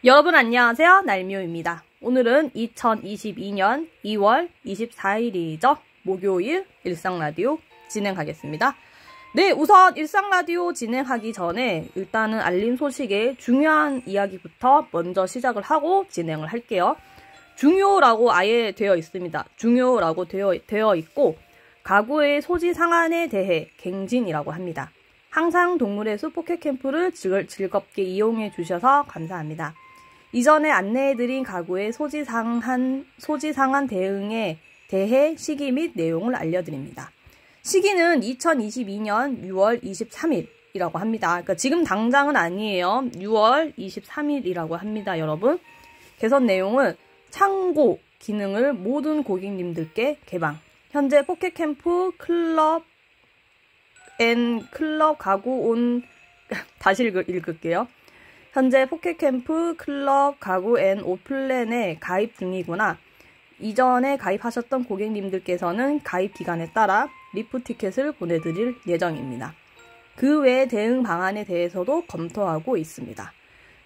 여러분 안녕하세요. 날미호입니다. 오늘은 2022년 2월 24일이죠. 목요일 일상라디오 진행하겠습니다. 네, 우선 일상라디오 진행하기 전에 일단은 알림 소식에 중요한 이야기부터 먼저 시작을 하고 진행을 할게요. 중요라고 아예 되어 있습니다. 중요라고 되어 있고 가구의 소지 상한에 대해 갱신이라고 합니다. 항상 동물의 숲 포켓캠프를 즐겁게 이용해 주셔서 감사합니다. 이전에 안내해드린 가구의 소지 상한 대응에 대해 시기 및 내용을 알려드립니다. 시기는 2022년 6월 23일이라고 합니다. 그러니까 지금 당장은 아니에요. 6월 23일이라고 합니다, 여러분. 개선 내용은 창고 기능을 모든 고객님들께 개방. 현재 포켓캠프 클럽 가구 온 다시 읽을게요. 현재 포켓캠프 클럽 가구 앤 오플랜에 가입 중이구나. 이전에 가입하셨던 고객님들께서는 가입 기간에 따라 리프 티켓을 보내드릴 예정입니다. 그 외 대응 방안에 대해서도 검토하고 있습니다.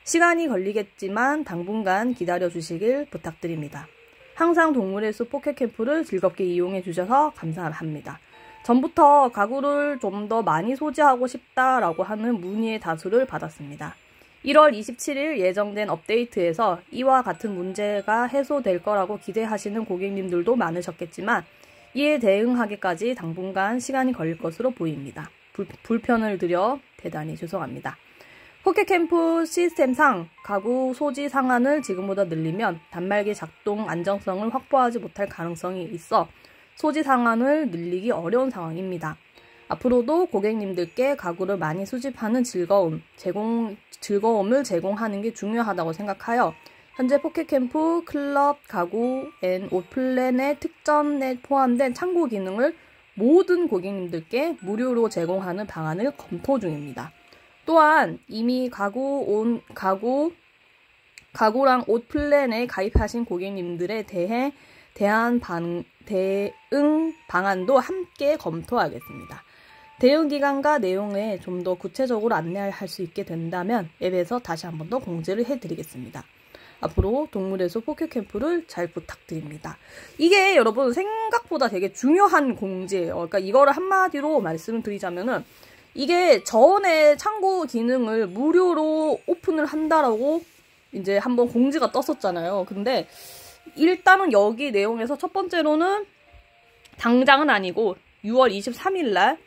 시간이 걸리겠지만 당분간 기다려주시길 부탁드립니다. 항상 동물의 숲 포켓캠프를 즐겁게 이용해 주셔서 감사합니다. 전부터 가구를 좀 더 많이 소지하고 싶다라고 하는 문의의 다수를 받았습니다. 1월 27일 예정된 업데이트에서 이와 같은 문제가 해소될 거라고 기대하시는 고객님들도 많으셨겠지만 이에 대응하기까지 당분간 시간이 걸릴 것으로 보입니다. 불편을 드려 대단히 죄송합니다. 포켓캠프 시스템상 가구 소지 상한을 지금보다 늘리면 단말기 작동 안정성을 확보하지 못할 가능성이 있어 소지 상한을 늘리기 어려운 상황입니다. 앞으로도 고객님들께 가구를 많이 수집하는 즐거움을 제공하는 게 중요하다고 생각하여 현재 포켓캠프 클럽 가구 앤 옷플랜의 특전에 포함된 창고 기능을 모든 고객님들께 무료로 제공하는 방안을 검토 중입니다. 또한 이미 가구랑 옷 플랜에 가입하신 고객님들에 대한 대응 방안도 함께 검토하겠습니다. 대응 기간과 내용에 좀 더 구체적으로 안내할 수 있게 된다면 앱에서 다시 한 번 더 공지를 해드리겠습니다. 앞으로 동물의 숲 포켓캠프를 잘 부탁드립니다. 이게 여러분 생각보다 되게 중요한 공지예요. 그러니까 이거를 한마디로 말씀을 드리자면은 이게 전에 창고 기능을 무료로 오픈을 한다라고 이제 한번 공지가 떴었잖아요. 근데 일단은 여기 내용에서 첫 번째로는 당장은 아니고 6월 23일 날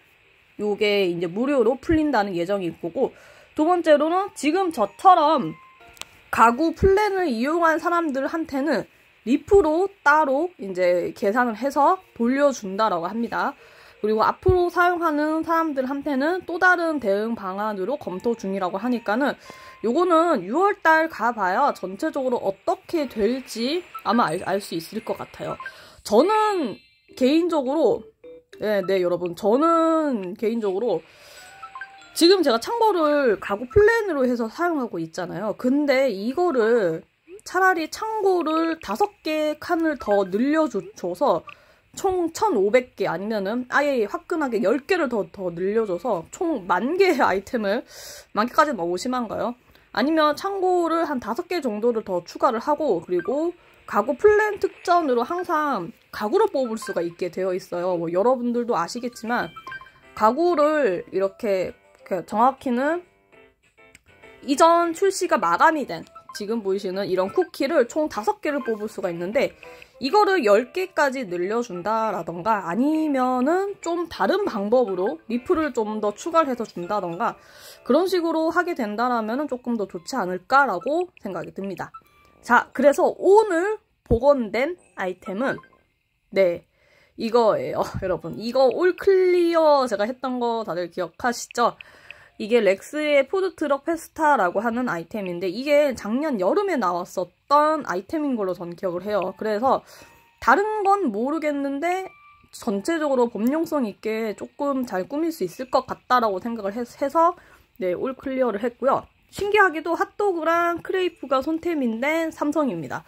요게 이제 무료로 풀린다는 예정일 거고, 두 번째로는 지금 저처럼 가구 플랜을 이용한 사람들한테는 리프로 따로 이제 계산을 해서 돌려준다라고 합니다. 그리고 앞으로 사용하는 사람들한테는 또 다른 대응 방안으로 검토 중이라고 하니까는 요거는 6월달 가봐야 전체적으로 어떻게 될지 아마 알 수 있을 것 같아요. 저는 개인적으로 여러분, 저는 개인적으로 지금 제가 창고를 가구 플랜으로 해서 사용하고 있잖아요. 근데 이거를 차라리 창고를 5개 칸을 더 늘려줘서 총 1,500개 아니면은 아예 화끈하게 10개를 더 늘려줘서 총 10,000개의 아이템을, 10,000개까지는 너무 심한가요? 아니면 창고를 한 5개 정도를 더 추가를 하고, 그리고 가구 플랜 특전으로 항상 가구를 뽑을 수가 있게 되어 있어요. 뭐 여러분들도 아시겠지만 가구를 이렇게 정확히는 이전 출시가 마감이 된 지금 보이시는 이런 쿠키를 총 5개를 뽑을 수가 있는데 이거를 10개까지 늘려준다라던가 아니면은 좀 다른 방법으로 리플을 좀 더 추가를 해서 준다던가 그런 식으로 하게 된다라면 조금 더 좋지 않을까라고 생각이 듭니다. 자, 그래서 오늘 복원된 아이템은 이거예요. 여러분, 이거 올 클리어 제가 했던 거 다들 기억하시죠? 이게 렉스의 푸드트럭 페스타라고 하는 아이템인데 이게 작년 여름에 나왔었던 아이템인 걸로 전 기억을 해요. 그래서 다른 건 모르겠는데 전체적으로 범용성 있게 조금 잘 꾸밀 수 있을 것 같다라고 생각을 해서 올 클리어를 했고요. 신기하게도 핫도그랑 크레이프가 손템인데 삼성입니다.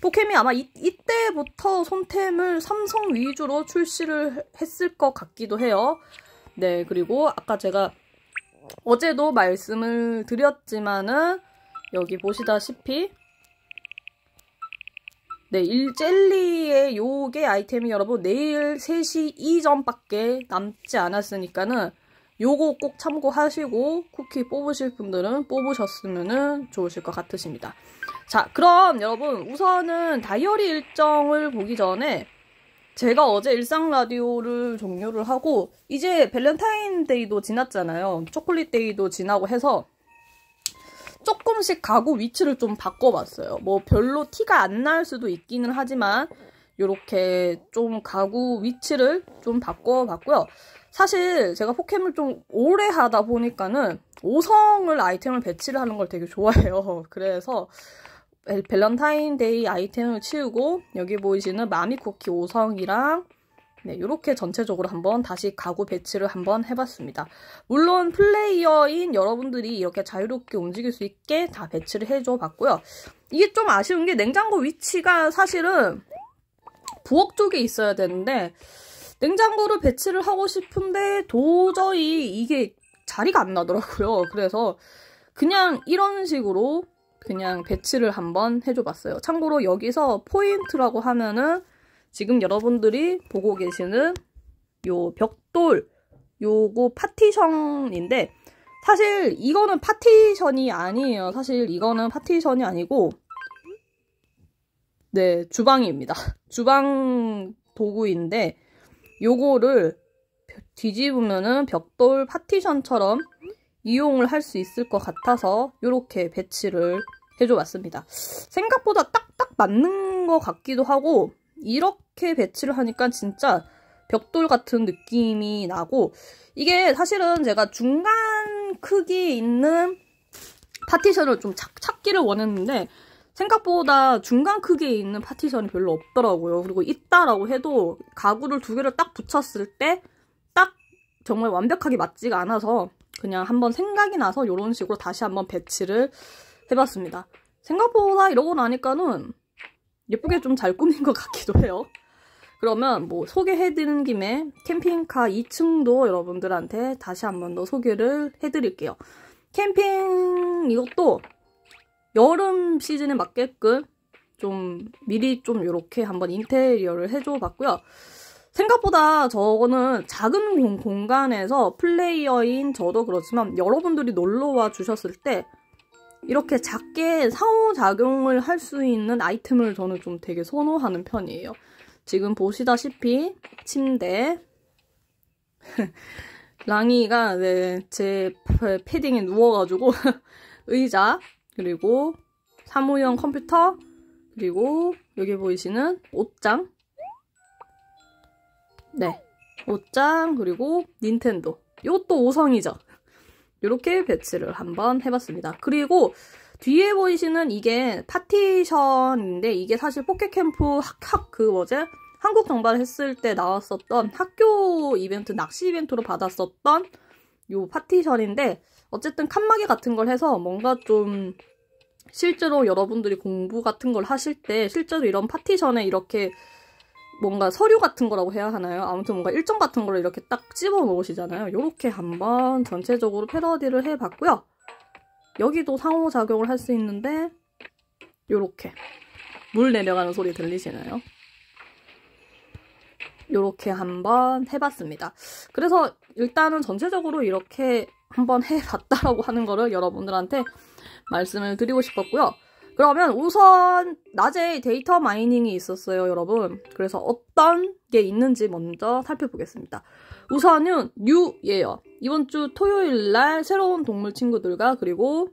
포켓이 아마 이때부터 손템을 삼성 위주로 출시를 했을 것 같기도 해요. 그리고 아까 제가 어제도 말씀을 드렸지만은 여기 보시다시피 네, 젤리의 요게 아이템이 여러분 내일 3시 이전밖에 남지 않았으니까는 요거 꼭 참고하시고 쿠키 뽑으실 분들은 뽑으셨으면 좋으실 것 같으십니다. 자, 그럼 여러분 우선은 다이어리 일정을 보기 전에 제가 어제 일상 라디오를 종료를 하고 이제 밸런타인데이도 지났잖아요. 초콜릿데이도 지나고 해서 조금씩 가구 위치를 좀 바꿔봤어요. 뭐 별로 티가 안 날 수도 있기는 하지만 요렇게 좀 가구 위치를 좀 바꿔봤고요. 사실 제가 포켓몬을 좀 오래 하다 보니까는 5성을 아이템을 배치를 하는 걸 되게 좋아해요. 그래서 밸런타인데이 아이템을 치우고 여기 보이시는 마미쿠키 5성이랑 네, 이렇게 전체적으로 한번 다시 가구 배치를 한번 해봤습니다. 물론 플레이어인 여러분들이 이렇게 자유롭게 움직일 수 있게 다 배치를 해줘 봤고요. 이게 좀 아쉬운 게 냉장고 위치가 사실은 부엌 쪽에 있어야 되는데 냉장고를 배치를 하고 싶은데 도저히 이게 자리가 안 나더라고요. 그래서 그냥 이런 식으로 그냥 배치를 한번 해줘 봤어요. 참고로 여기서 포인트라고 하면은 지금 여러분들이 보고 계시는 요 벽돌 요거 파티션인데 사실 이거는 파티션이 아니에요. 사실 이거는 파티션이 아니고 네, 주방입니다. 주방 도구인데 요거를 뒤집으면은 벽돌 파티션처럼 이용을 할 수 있을 것 같아서 요렇게 배치를 해줘 봤습니다. 생각보다 딱딱 맞는 것 같기도 하고 이렇게 배치를 하니까 진짜 벽돌 같은 느낌이 나고 이게 사실은 제가 중간 크기에 있는 파티션을 좀 찾기를 원했는데 생각보다 중간 크기에 있는 파티션이 별로 없더라고요. 그리고 있다라고 해도 가구를 2개를 딱 붙였을 때 딱 정말 완벽하게 맞지가 않아서 그냥 한번 생각이 나서 이런 식으로 다시 한번 배치를 해봤습니다. 생각보다 이러고 나니까는 예쁘게 좀 잘 꾸민 것 같기도 해요. 그러면 뭐 소개해드리는 김에 캠핑카 2층도 여러분들한테 다시 한번 더 소개를 해드릴게요. 캠핑 이것도 여름 시즌에 맞게끔 좀 미리 좀 이렇게 한번 인테리어를 해줘 봤고요. 생각보다 저거는 작은 공간에서 플레이어인 저도 그렇지만 여러분들이 놀러와 주셨을 때 이렇게 작게 상호작용을 할 수 있는 아이템을 저는 좀 되게 선호하는 편이에요. 지금 보시다시피 침대 랑이가 네, 제 패딩에 누워가지고 의자 그리고 사무용 컴퓨터 그리고 여기 보이시는 옷장 네, 옷장 그리고 닌텐도 이것도 5성이죠. 이렇게 배치를 한번 해봤습니다. 그리고 뒤에 보이시는 이게 파티션인데 이게 사실 포켓캠프 한국 정발을 했을 때 나왔었던 학교 이벤트, 낚시 이벤트로 받았었던 요 파티션인데 어쨌든 칸막이 같은 걸 해서 뭔가 좀 실제로 여러분들이 공부 같은 걸 하실 때 실제로 이런 파티션에 이렇게 뭔가 서류 같은 거라고 해야 하나요? 아무튼 뭔가 일정 같은 걸 이렇게 딱 집어 놓으시잖아요. 이렇게 한번 전체적으로 패러디를 해봤고요. 여기도 상호작용을 할 수 있는데 요렇게 물 내려가는 소리 들리시나요? 요렇게 한번 해봤습니다. 그래서 일단은 전체적으로 이렇게 한번 해봤다라고 하는 거를 여러분들한테 말씀을 드리고 싶었고요. 그러면 우선 낮에 데이터 마이닝이 있었어요, 여러분. 그래서 어떤 게 있는지 먼저 살펴보겠습니다. 우선은 뉴예요. 이번 주 토요일 날 새로운 동물 친구들과 그리고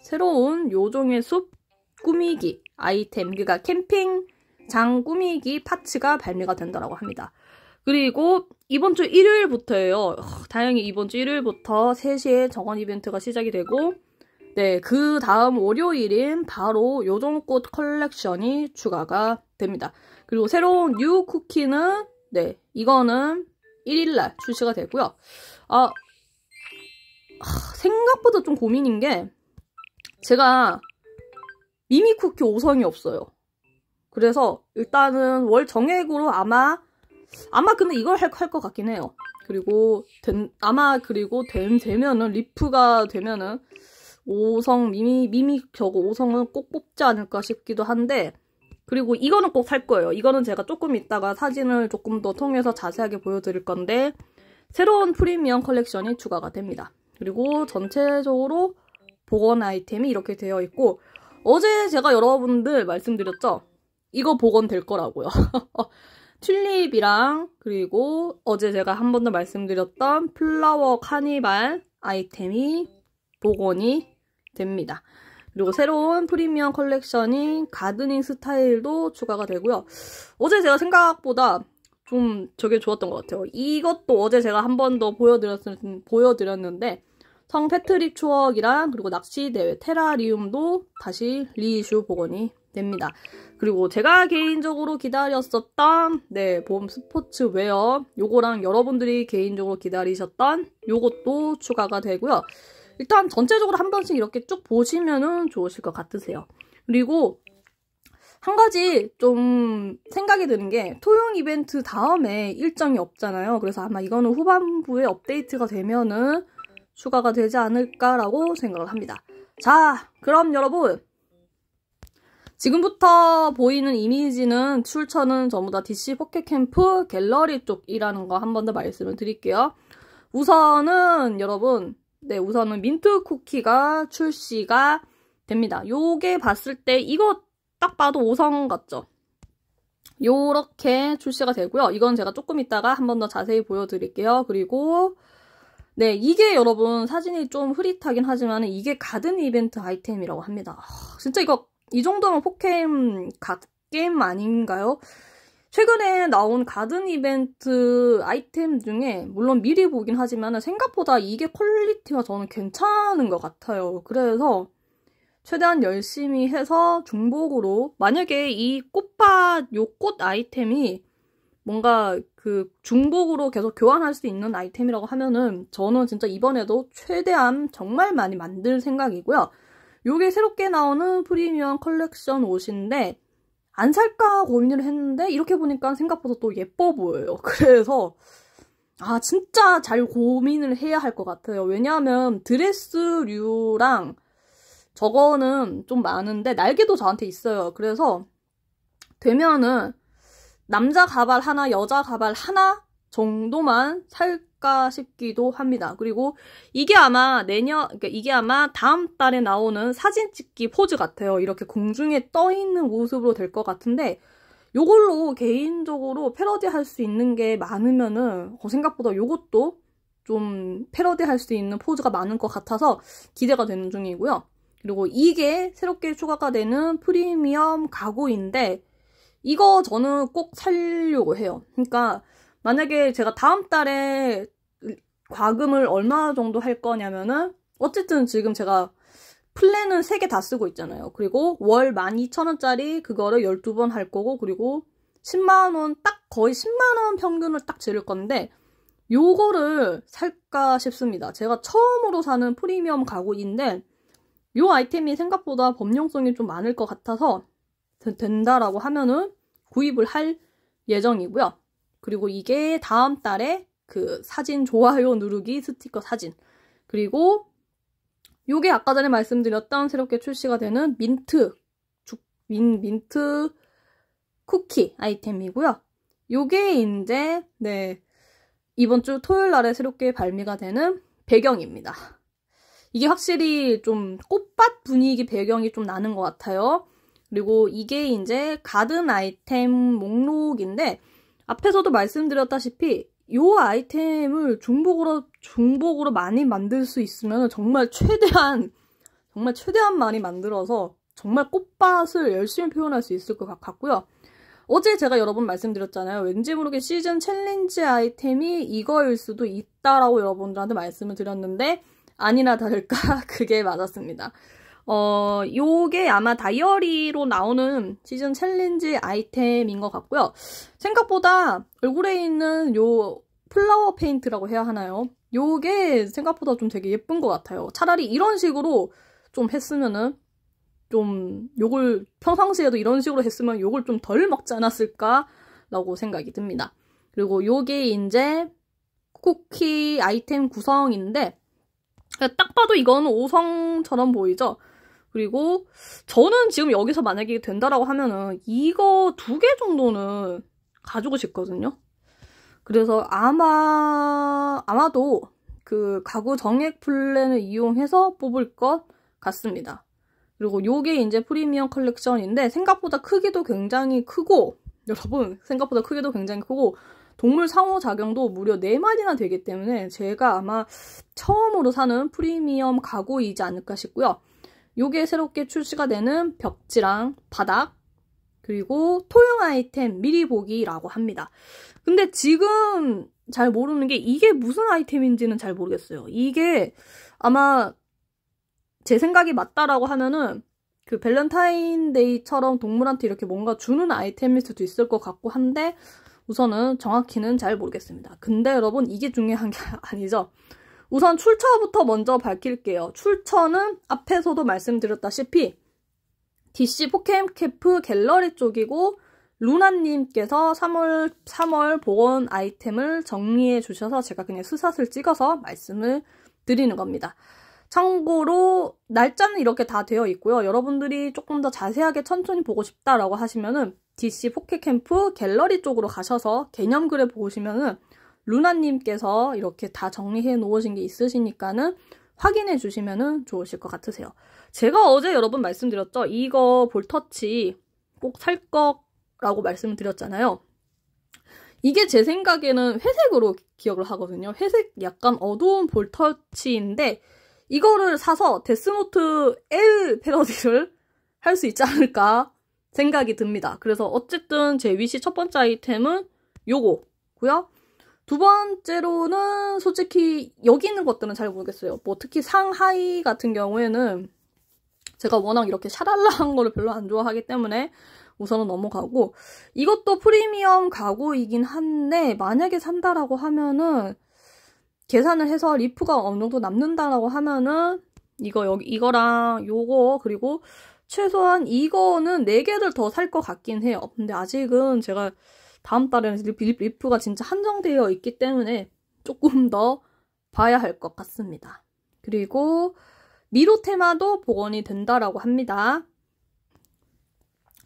새로운 요정의 숲 꾸미기 아이템, 그러니까 캠핑장 꾸미기 파츠가 발매가 된다고 합니다. 그리고 이번 주 일요일부터예요. 다행히 이번 주 일요일부터 3시에 정원 이벤트가 시작이 되고 네, 그 다음 월요일인 바로 요정꽃 컬렉션이 추가가 됩니다. 그리고 새로운 뉴 쿠키는 네, 이거는 1일날 출시가 되고요. 생각보다 좀 고민인 게 제가 미미 쿠키 5성이 없어요. 그래서 일단은 월 정액으로 아마 근데 이걸 할 것 같긴 해요. 그리고 되면은 리프가 되면은 5성, 미미 저거 5성은 꼭 뽑지 않을까 싶기도 한데, 그리고 이거는 꼭 살 거예요. 이거는 제가 조금 이따가 사진을 조금 더 통해서 자세하게 보여드릴 건데, 새로운 프리미엄 컬렉션이 추가가 됩니다. 그리고 전체적으로 복원 아이템이 이렇게 되어 있고, 어제 제가 여러분들 말씀드렸죠? 이거 복원될 거라고요. 튤립이랑, 그리고 어제 제가 한 번 더 말씀드렸던 플라워 카니발 아이템이 복원이 됩니다. 그리고 새로운 프리미엄 컬렉션인 가드닝 스타일도 추가가 되고요. 어제 제가 생각보다 좀 저게 좋았던 것 같아요. 이것도 어제 제가 한 번 더 보여드렸는데 성 패트릭 추억이랑 그리고 낚시대회 테라리움도 다시 리이슈 복원이 됩니다. 그리고 제가 개인적으로 기다렸었던 봄 스포츠웨어 요거랑 여러분들이 개인적으로 기다리셨던 요것도 추가가 되고요. 일단 전체적으로 한 번씩 이렇게 쭉 보시면은 좋으실 것 같으세요. 그리고 한 가지 좀 생각이 드는 게 토용 이벤트 다음에 일정이 없잖아요. 그래서 아마 이거는 후반부에 업데이트가 되면은 추가가 되지 않을까라고 생각을 합니다. 자, 그럼 여러분 지금부터 보이는 이미지는 출처는 전부 다 DC 포켓캠프 갤러리 쪽이라는 거 한 번 더 말씀을 드릴게요. 우선은 여러분 우선은 민트 쿠키가 출시가 됩니다. 요게 봤을 때 이거 딱 봐도 5성 같죠? 요렇게 출시가 되고요. 이건 제가 조금 이따가 한 번 더 자세히 보여드릴게요. 그리고 이게 여러분 사진이 좀 흐릿하긴 하지만 이게 가든 이벤트 아이템이라고 합니다. 진짜 이거 이 정도면 포켓 갓게임 아닌가요? 최근에 나온 가든 이벤트 아이템 중에 물론 미리 보긴 하지만 생각보다 이게 퀄리티가 저는 괜찮은 것 같아요. 그래서 최대한 열심히 해서 중복으로 만약에 이 요 꽃 아이템이 뭔가 그 중복으로 계속 교환할 수 있는 아이템이라고 하면은 저는 진짜 이번에도 최대한 정말 많이 만들 생각이고요. 요게 새롭게 나오는 프리미엄 컬렉션 옷인데 안 살까 고민을 했는데 이렇게 보니까 생각보다 또 예뻐 보여요. 그래서 진짜 잘 고민을 해야 할 것 같아요. 왜냐하면 드레스류랑 저거는 좀 많은데 날개도 저한테 있어요. 그래서 되면은 남자 가발 하나, 여자 가발 하나 정도만 살까 싶기도 합니다. 그리고 이게 아마 이게 아마 다음 달에 나오는 사진 찍기 포즈 같아요. 이렇게 공중에 떠 있는 모습으로 될 것 같은데 요걸로 개인적으로 패러디 할 수 있는 게 많으면은 생각보다 요것도 좀 패러디 할 수 있는 포즈가 많은 것 같아서 기대가 되는 중이고요. 그리고 이게 새롭게 추가가 되는 프리미엄 가구인데 이거 저는 꼭 살려고 해요. 그러니까 만약에 제가 다음 달에 과금을 얼마 정도 할 거냐면은 어쨌든 지금 제가 플랜은 3개 다 쓰고 있잖아요. 그리고 월 12,000원짜리 그거를 12번 할 거고 그리고 10만원 거의 10만원 평균을 딱 지를 건데 요거를 살까 싶습니다. 제가 처음으로 사는 프리미엄 가구인데 요 아이템이 생각보다 범용성이 좀 많을 것 같아서 된다라고 하면은 구입을 할 예정이고요. 그리고 이게 다음 달에 그 사진 좋아요 누르기 스티커 사진 그리고 요게 아까 전에 말씀드렸던 새롭게 출시가 되는 민트 쿠키 아이템이고요. 요게 이제 이번 주 토요일 날에 새롭게 발매가 되는 배경입니다. 이게 확실히 좀 꽃밭 분위기 배경이 좀 나는 것 같아요. 그리고 이게 이제 가든 아이템 목록인데 앞에서도 말씀드렸다시피 요 아이템을 중복으로 많이 만들 수 있으면 정말 최대한 많이 만들어서 정말 꽃밭을 열심히 표현할 수 있을 것 같고요. 어제 제가 여러 번 말씀드렸잖아요. 왠지 모르게 시즌 챌린지 아이템이 이거일 수도 있다라고 여러분들한테 말씀을 드렸는데 아니나 다를까 그게 맞았습니다. 요게 아마 다이어리로 나오는 시즌 챌린지 아이템인 것 같고요. 생각보다 얼굴에 있는 요 플라워 페인트라고 해야 하나요? 요게 생각보다 좀 되게 예쁜 것 같아요. 차라리 이런 식으로 좀 했으면은 좀 요걸 평상시에도 이런 식으로 했으면 요걸 좀 덜 먹지 않았을까라고 생각이 듭니다. 그리고 요게 이제 쿠키 아이템 구성인데 딱 봐도 이거는 5성처럼 보이죠? 그리고 저는 지금 여기서 만약에 된다라고 하면은 이거 2개 정도는 가지고 싶거든요. 그래서 아마도 그 가구 정액 플랜을 이용해서 뽑을 것 같습니다. 그리고 요게 이제 프리미엄 컬렉션인데 생각보다 크기도 굉장히 크고, 여러분 생각보다 크기도 굉장히 크고 동물 상호작용도 무려 4마리나 되기 때문에 제가 아마 처음으로 사는 프리미엄 가구이지 않을까 싶고요. 요게 새롭게 출시가 되는 벽지랑 바닥, 그리고 토용 아이템 미리 보기라고 합니다. 근데 지금 잘 모르는 게 이게 무슨 아이템인지는 잘 모르겠어요. 이게 아마 제 생각이 맞다라고 하면은 그 밸런타인데이처럼 동물한테 이렇게 뭔가 주는 아이템일 수도 있을 것 같고 한데 우선은 정확히는 잘 모르겠습니다. 근데 여러분 이게 중요한 게 아니죠. 우선 출처부터 먼저 밝힐게요. 출처는 앞에서도 말씀드렸다시피 DC 포켓캠프 갤러리 쪽이고 루나님께서 3월 복원 아이템을 정리해 주셔서 제가 그냥 스샷을 찍어서 말씀을 드리는 겁니다. 참고로 날짜는 이렇게 다 되어 있고요. 여러분들이 조금 더 자세하게 천천히 보고 싶다라고 하시면은 DC 포켓캠프 갤러리 쪽으로 가셔서 개념글에 보시면은 루나님께서 이렇게 다 정리해 놓으신 게 있으시니까는 확인해 주시면은 좋으실 것 같으세요. 제가 어제 여러분 말씀드렸죠. 이거 볼터치 꼭 살 거라고 말씀을 드렸잖아요. 이게 제 생각에는 회색으로 기억을 하거든요. 회색 약간 어두운 볼터치인데 이거를 사서 데스노트 L 패러디를 할 수 있지 않을까 생각이 듭니다. 그래서 어쨌든 제 위시 첫 번째 아이템은 요거고요. 두 번째로는 솔직히 여기 있는 것들은 잘 모르겠어요. 뭐 특히 상하이 같은 경우에는 제가 워낙 이렇게 샤랄라한 거를 별로 안 좋아하기 때문에 우선은 넘어가고, 이것도 프리미엄 가구이긴 한데 만약에 산다라고 하면은 계산을 해서 리프가 어느 정도 남는다라고 하면은 이거랑 요거 그리고 최소한 이거는 4개를 더 살 것 같긴 해요. 근데 아직은 제가 다음 달에는 리프가 진짜 한정되어 있기 때문에 조금 더 봐야 할 것 같습니다. 그리고 미로 테마도 복원이 된다라고 합니다.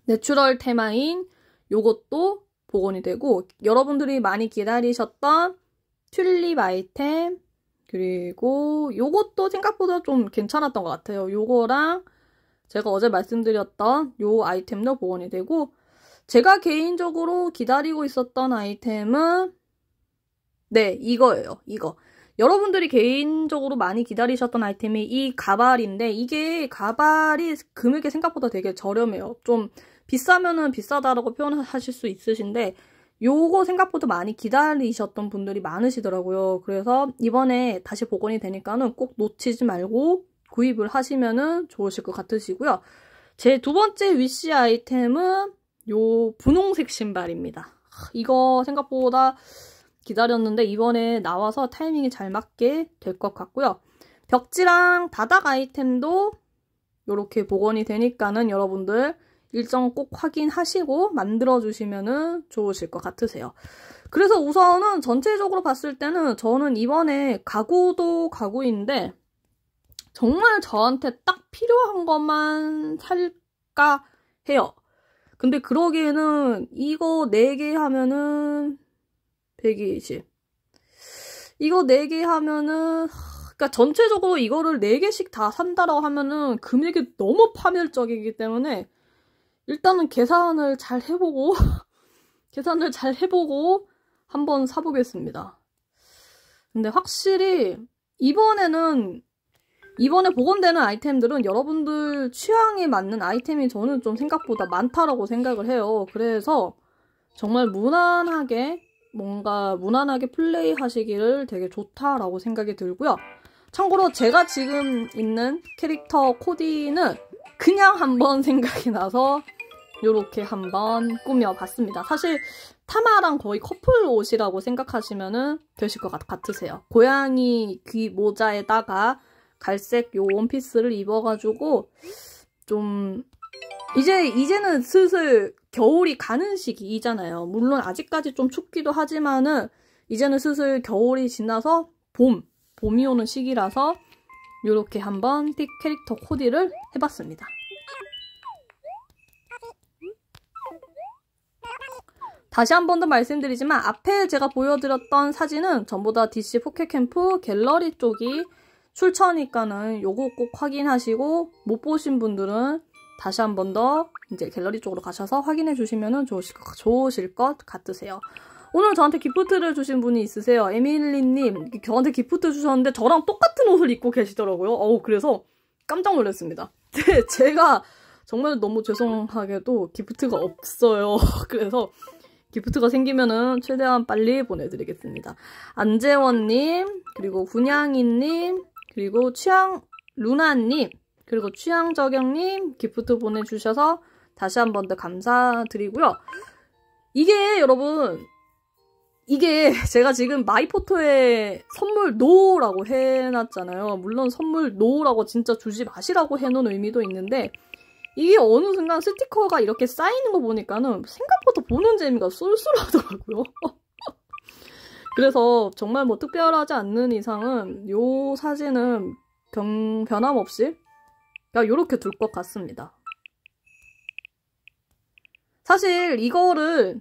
내추럴 테마인 요것도 복원이 되고, 여러분들이 많이 기다리셨던 튤립 아이템, 그리고 요것도 생각보다 좀 괜찮았던 것 같아요. 요거랑 제가 어제 말씀드렸던 요 아이템도 복원이 되고, 제가 개인적으로 기다리고 있었던 아이템은 네, 이거예요. 이거. 여러분들이 개인적으로 많이 기다리셨던 아이템이 이 가발인데, 이게 가발이 금액이 생각보다 되게 저렴해요. 좀 비싸면은 비싸다라고 표현하실 수 있으신데 요거 생각보다 많이 기다리셨던 분들이 많으시더라고요. 그래서 이번에 다시 복원이 되니까는 꼭 놓치지 말고 구입을 하시면은 좋으실 것 같으시고요. 제 두 번째 위시 아이템은 요 분홍색 신발입니다. 이거 생각보다 기다렸는데 이번에 나와서 타이밍이 잘 맞게 될 것 같고요. 벽지랑 바닥 아이템도 이렇게 복원이 되니까는 여러분들 일정 꼭 확인하시고 만들어주시면은 좋으실 것 같으세요. 그래서 우선은 전체적으로 봤을 때는 저는 이번에 가구도 가구인데 정말 저한테 딱 필요한 것만 살까 해요. 근데 그러기에는 이거 4개 하면은 120. 이거 4개 하면은 그러니까 전체적으로 이거를 4개씩 다 산다라고 하면은 금액이 너무 파멸적이기 때문에 일단은 계산을 잘 해보고 한번 사보겠습니다. 근데 확실히 이번에 복원되는 아이템들은 여러분들 취향에 맞는 아이템이 저는 좀 생각보다 많다라고 생각을 해요. 그래서 정말 무난하게 플레이 하시기를 되게 좋다라고 생각이 들고요. 참고로 제가 지금 있는 캐릭터 코디는 그냥 한번 생각이 나서 요렇게 한번 꾸며봤습니다. 사실 타마랑 거의 커플 옷이라고 생각하시면 되실 것 같으세요. 고양이 귀 모자에다가 갈색 요 원피스를 입어가지고 좀 이제는 슬슬 겨울이 가는 시기이잖아요. 물론 아직까지 좀 춥기도 하지만은 이제는 슬슬 겨울이 지나서 봄이 오는 시기라서 이렇게 한번 캐릭터 코디를 해봤습니다. 다시 한 번 더 말씀드리지만 앞에 제가 보여드렸던 사진은 전부 다 DC 포켓캠프 갤러리 쪽이 출처니까는 요거 꼭 확인하시고 못 보신 분들은 다시 한 번 더 이제 갤러리 쪽으로 가셔서 확인해 주시면 좋으실 것 같으세요. 오늘 저한테 기프트를 주신 분이 있으세요. 에밀리님 저한테 기프트 주셨는데 저랑 똑같은 옷을 입고 계시더라고요. 그래서 깜짝 놀랐습니다. 제가 정말 너무 죄송하게도 기프트가 없어요. 그래서 기프트가 생기면은 최대한 빨리 보내드리겠습니다. 안재원님, 그리고 군양이님, 그리고 루나님, 그리고 취향저경님 기프트 보내주셔서 다시 한 번 더 감사드리고요. 이게 여러분, 이게 제가 지금 마이포토에 선물 노라고 해놨잖아요. 물론 선물 노라고 진짜 주지 마시라고 해놓은 의미도 있는데 이게 어느 순간 스티커가 이렇게 쌓이는 거 보니까는 생각보다 보는 재미가 쏠쏠하더라고요. 그래서 정말 뭐 특별하지 않는 이상은 요 사진은 변함없이 요렇게 둘 것 같습니다. 사실 이거를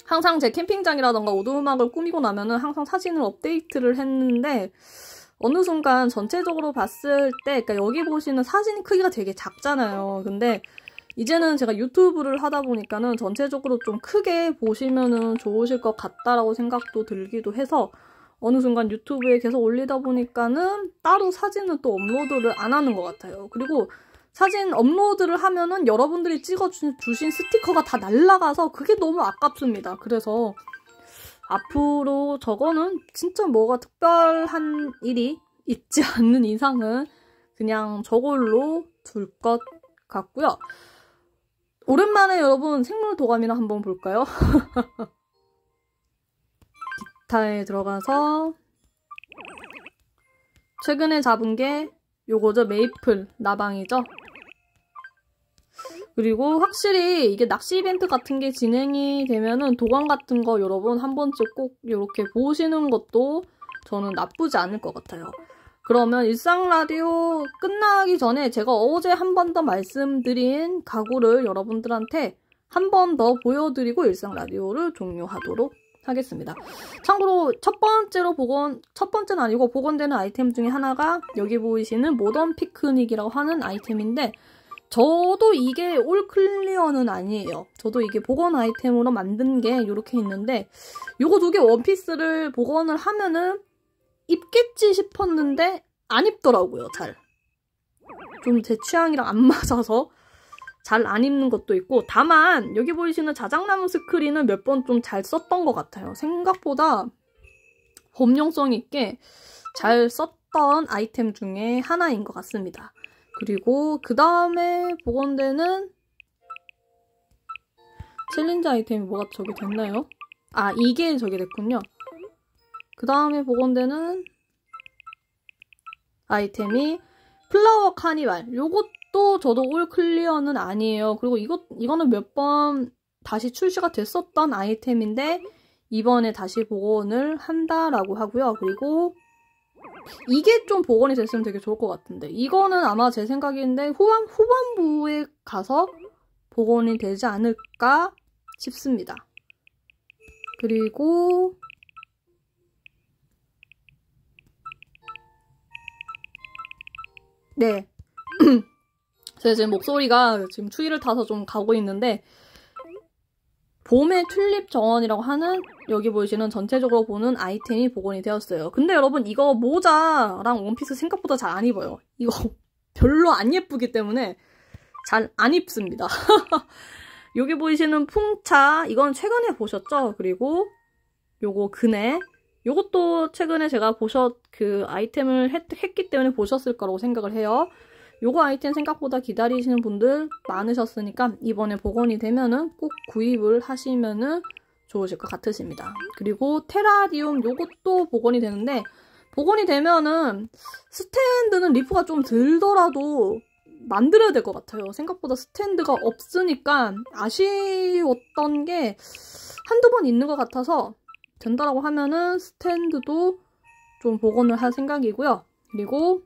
항상 제 캠핑장이라던가 오두막을 꾸미고 나면은 항상 사진을 업데이트를 했는데 어느 순간 전체적으로 봤을 때, 그러니까 여기 보시는 사진 크기가 되게 작잖아요. 근데 이제는 제가 유튜브를 하다 보니까는 전체적으로 좀 크게 보시면은 좋으실 것 같다라고 생각도 들기도 해서 어느 순간 유튜브에 계속 올리다 보니까는 따로 사진은 또 업로드를 안 하는 것 같아요. 그리고 사진 업로드를 하면은 여러분들이 찍어주신 스티커가 다 날라가서 그게 너무 아깝습니다. 그래서 앞으로 저거는 진짜 뭐가 특별한 일이 있지 않는 이상은 그냥 저걸로 둘 것 같고요. 오랜만에 여러분 생물 도감이나 한번 볼까요? 기타에 들어가서 최근에 잡은 게 요거죠. 메이플 나방이죠. 그리고 확실히 이게 낚시 이벤트 같은 게 진행이 되면은 도감 같은 거 여러분 한 번쯤 꼭 이렇게 보시는 것도 저는 나쁘지 않을 것 같아요. 그러면 일상 라디오 끝나기 전에 제가 어제 한 번 더 말씀드린 가구를 여러분들한테 한 번 더 보여드리고 일상 라디오를 종료하도록 하겠습니다. 참고로 첫 번째는 아니고 복원되는 아이템 중에 하나가 여기 보이시는 모던 피크닉이라고 하는 아이템인데 저도 이게 올 클리어는 아니에요. 저도 이게 복원 아이템으로 만든 게 이렇게 있는데 요거 두 개 원피스를 복원을 하면은 입겠지 싶었는데 안 입더라고요. 잘. 좀 제 취향이랑 안 맞아서 잘 안 입는 것도 있고 다만 여기 보이시는 자작나무 스크린은 몇 번 좀 잘 썼던 것 같아요. 생각보다 범용성 있게 잘 썼던 아이템 중에 하나인 것 같습니다. 그리고 그 다음에 복원되는 챌린지 아이템이 뭐가 저기 됐나요? 아, 이게 저기 됐군요. 그 다음에 복원되는 아이템이 플라워 카니발. 요것도 저도 올 클리어는 아니에요. 그리고 이거는 몇 번 다시 출시가 됐었던 아이템인데 이번에 다시 복원을 한다라고 하고요. 그리고 이게 좀 복원이 됐으면 되게 좋을 것 같은데 이거는 아마 제 생각인데 후반부에 가서 복원이 되지 않을까 싶습니다. 그리고 네 제가 지금 목소리가 지금 추위를 타서 좀 가고 있는데 봄의 튤립 정원이라고 하는 여기 보이시는 전체적으로 보는 아이템이 복원이 되었어요. 근데 여러분 이거 모자랑 원피스 생각보다 잘 안 입어요. 이거 별로 안 예쁘기 때문에 잘 안 입습니다. 여기 보이시는 풍차 이건 최근에 보셨죠? 그리고 요거 그네 요것도 최근에 제가 그 아이템을 했기 때문에 보셨을 거라고 생각을 해요. 요거 아이템 생각보다 기다리시는 분들 많으셨으니까 이번에 복원이 되면은 꼭 구입을 하시면은 좋으실 것 같으십니다. 그리고 테라리움 요것도 복원이 되는데 복원이 되면은 스탠드는 리프가 좀 들더라도 만들어야 될 것 같아요. 생각보다 스탠드가 없으니까 아쉬웠던 게 한두 번 있는 것 같아서 된다라고 하면은 스탠드도 좀 복원을 할 생각이고요. 그리고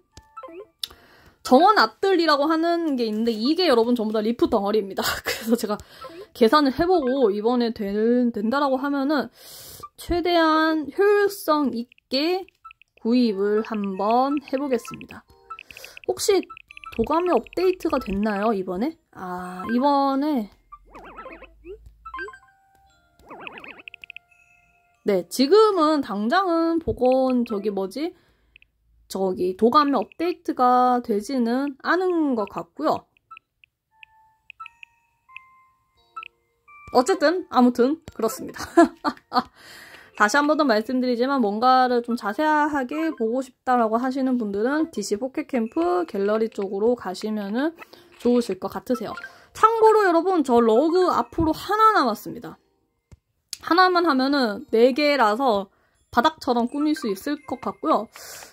정원 앞들이라고 하는 게 있는데 이게 여러분 전부 다 리프 덩어리입니다. 그래서 제가 계산을 해보고 이번에 된다라고 하면은 최대한 효율성 있게 구입을 한번 해보겠습니다. 혹시 도감이 업데이트가 됐나요, 이번에? 이번에 네, 지금은 당장은 도감이 업데이트가 되지는 않은 것 같고요. 어쨌든 아무튼 그렇습니다. 다시 한 번 더 말씀드리지만 뭔가를 좀 자세하게 보고 싶다라고 하시는 분들은 DC 포켓캠프 갤러리 쪽으로 가시면은 좋으실 것 같으세요. 참고로 여러분, 저 러그 앞으로 하나 남았습니다. 하나만 하면은 4개라서 바닥처럼 꾸밀 수 있을 것 같고요.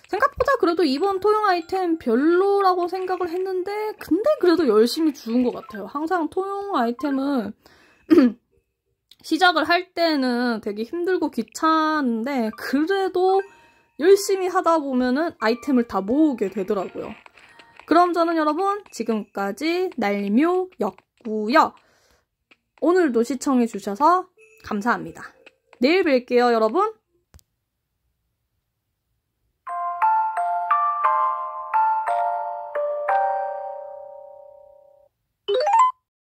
생각보다 그래도 이번 토용 아이템 별로라고 생각을 했는데 근데 그래도 열심히 주운 것 같아요. 항상 토용 아이템은 시작을 할 때는 되게 힘들고 귀찮은데 그래도 열심히 하다 보면은 아이템을 다 모으게 되더라고요. 그럼 저는 여러분 지금까지 날묘였고요. 오늘도 시청해주셔서 감사합니다. 내일 뵐게요, 여러분.